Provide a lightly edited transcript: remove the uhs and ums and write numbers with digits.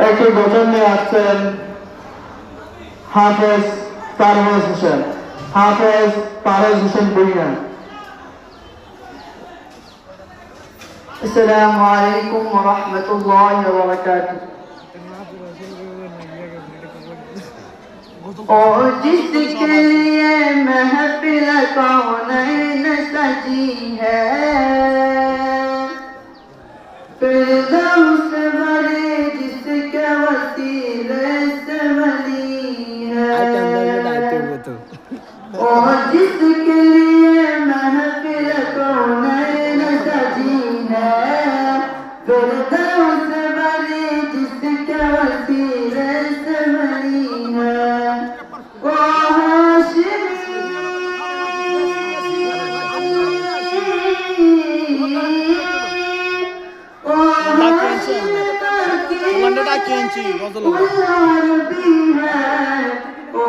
একটি গঠন নিয়ে আসছেন হাফেজ পারভেজ হোসেন। হাফেজ পারভেজ হোসেন ভূঁইয়া। अस्सलामु अलैकुम व रहमतुल्लाहि व बरकातुहू। और जिसके लिए महफिल कौनैन सजी है, फिरदौस भरे जिसके वसीले से वली है। और जिसके लिए महफिल कौनैन सजी है, फिरदौस भरे जिसके वसीले से वली है। ओ हाशिमी ओ हाशिमी बाकी है, वो अरबी है, ओ